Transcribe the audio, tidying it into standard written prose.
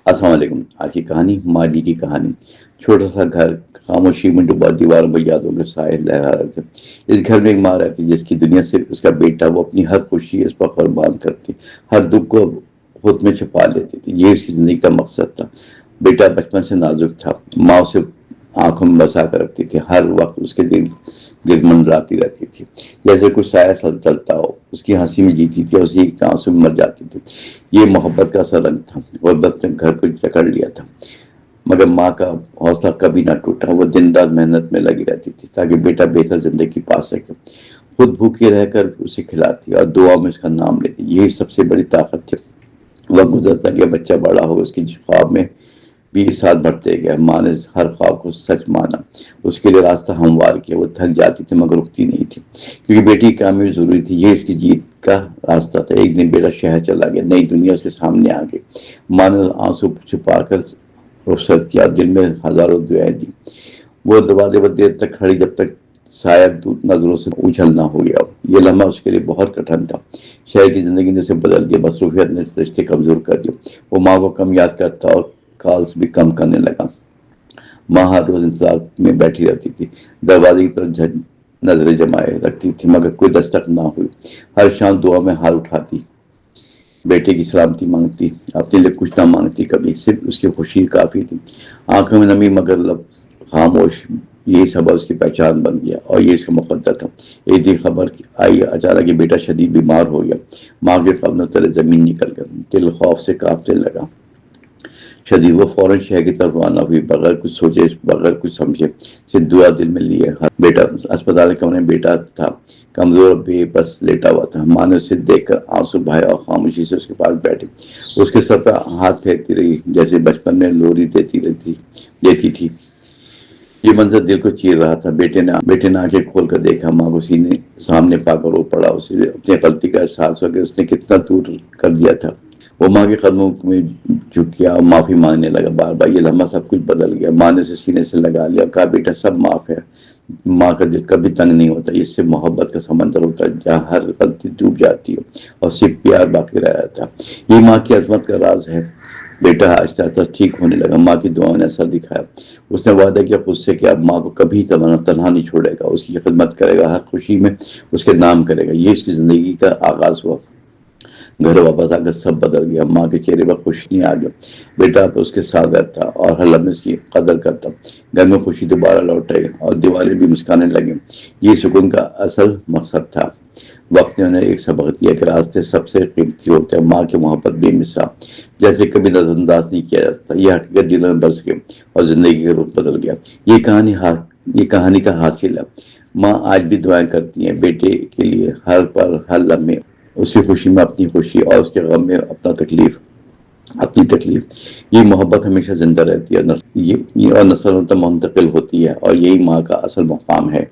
السلام علیکم۔ آج کی کہانی ماجی کی کہانی۔ چھوٹا سا گھر، خاموشی میں ڈوبا، دیواروں پر یادوں کے سائے لہرا رہے تھے۔ اس گھر میں ایک ماں رہتی جس کی دنیا صرف اس کا بیٹا، وہ اپنی ہر خوشی اس پر قربان کرتی، ہر دکھ کو خود میں چھپا لیتی تھی۔ یہ اس کی زندگی کا مقصد تھا۔ بیٹا بچپن سے نازک تھا، ماں اسے آنکھوں میں بسا کر رکھتی تھی، ہر وقت اس کے دل گرد منڈراتی رہتی تھی جیسے کوئی سایہ چلتا ہو۔ اس کی ہنسی میں جیتی تھی اور اسی کے آنسوں میں مر جاتی تھی۔ یہ محبت کا اصل رنگ تھا۔ غربت نے گھر کو جکڑ لیا تھا، مگر ماں کا حوصلہ کبھی نہ ٹوٹا۔ وہ دن رات محنت میں لگی رہتی تھی تاکہ بیٹا بہتر زندگی پا سکے۔ خود بھوکی رہ کر اسے کھلاتی اور دعا میں اس کا نام لیتی۔ یہی سب سے بڑی طاقت تھی۔ وقت گزرتا گیا، بچہ بڑا ہو، اس کی خواب میں بھی ساتھ بڑھتے گیا۔ ماں نے ہر خواب کو سچ مانا، اس کے لیے راستہ ہموار کیا۔ وہ تھک جاتی تھی مگر رکتی نہیں تھی، کیونکہ بیٹی کی کامیابی ضروری تھی۔ یہ اس کی جیت کا راستہ تھا۔ ایک دن بیٹا شہر چلا گیا، نئی دنیا اس کے سامنے آ گئی۔ ماں نے آنسو چھپا کر رخصت کیا، دل میں ہزاروں دعائیں دی۔ وہ دروازے پر دیر تک کھڑی جب تک شاید نظروں سے اوجھل نہ ہو گیا۔ یہ لمحہ اس کے لیے بہت کٹھن تھا۔ شہر کی زندگی نے اسے بدل دیا، مصروفیت نے رشتے کمزور کر دیے۔ وہ ماں کو کم یاد کرتا اور کالز بھی کم کرنے لگا۔ ماں ہر روز انتظار میں بیٹھی رہتی تھی، دروازے کی طرف نظریں جمائے رکھتی تھی مگر کوئی دستک نہ ہوئی۔ ہر شام دعا میں ہاتھ اٹھاتی، بیٹے کی سلامتی مانگتی، اپنے لیے کچھ نہ مانگتی کبھی، صرف اس کی خوشی کافی تھی۔ آنکھوں میں نمی مگر لب خاموش، یہی سبب اس کی پہچان بن گیا اور یہ اس کا مقدر تھا۔ ایک دن خبر آئی اچانک کہ بیٹا شدید بیمار ہو گیا۔ ماں کے قدموں تلے زمین نکل گیا، دل خوف سے کانپنے لگا شدید۔ وہ فوراً شہر کی طرف روانہ ہوئی، بغیر کچھ سوچے، بغیر کچھ سمجھے، صرف دعا دل میں لیے۔ بیٹا اسپتال کے کمرے میں بیٹا تھا، کمزور بے بس لیٹا ہوا تھا۔ ماں نے اسے دیکھ کر آنسو بہائے اور خاموشی سے اس کے پاس بیٹھی، اس کے سر پر ہاتھ پھیرتی رہی جیسے بچپن میں لوری دیتی تھی۔ یہ منظر دل کو چیر رہا تھا۔ بیٹے نے آنکھیں کھول کر دیکھا، ماں کو سینے سامنے پا کر رو پڑا۔ اسے اپنی غلطی کا احساس ہوا کہ اس نے کتنا دور کر دیا تھا۔ وہ ماں کے قدموں میں جھک گیا اور معافی مانگنے لگا بار بار۔ یہ لمحہ سب کچھ بدل گیا۔ ماں نے اسے سینے سے لگا لیا اور کہا، بیٹا سب معاف ہے۔ ماں کا دل کبھی تنگ نہیں ہوتا، اس سے محبت کا سمندر ہوتا ہے جہاں ہر غلطی ڈوب جاتی ہے اور صرف پیار باقی رہ جاتا ہے۔ یہ ماں کی عظمت کا راز ہے۔ بیٹا آہستہ آہستہ ٹھیک ہونے لگا، ماں کی دعاؤں نے اثر دکھایا۔ اس نے وعدہ کیا خود سے کہ اب ماں کو کبھی تنہا نہیں چھوڑے گا، اس کی خدمت کرے گا، ہر خوشی میں اس کے نام کرے گا۔ یہ اس کی زندگی کا آغاز ہوا۔ گھر واپس آ کر سب بدل گیا۔ ماں کے چہرے پر خوشی آ گیا، بیٹا اب اس کے ساتھ رہتا اور ہر لمحے اس کی قدر کرتا۔ گھر میں خوشی دوبارہ لوٹ آئی اور دیواریں بھی مسکرانے لگیں۔ یہ سکون کا اصل مقصد تھا۔ وقت نے انہیں ایک سبق دیا کہ راستے سب سے قیمتی ہوتے ہیں۔ ماں کی محبت بے مثال، جیسے کبھی نظر انداز نہیں کیا جاتا۔ یہ حقیقت دلوں میں بس گئی اور زندگی کا رخ بدل گیا۔ یہ کہانی کا حاصل ہے۔ ماں آج بھی دعائیں کرتی ہیں بیٹے کے لیے، ہر پل ہر لمحے، اس کی خوشی میں اپنی خوشی اور اس کے غم میں اپنی تکلیف۔ یہ محبت ہمیشہ زندہ رہتی ہے اور نسلوں تک منتقل ہوتی ہے، اور یہی ماں کا اصل مقام ہے۔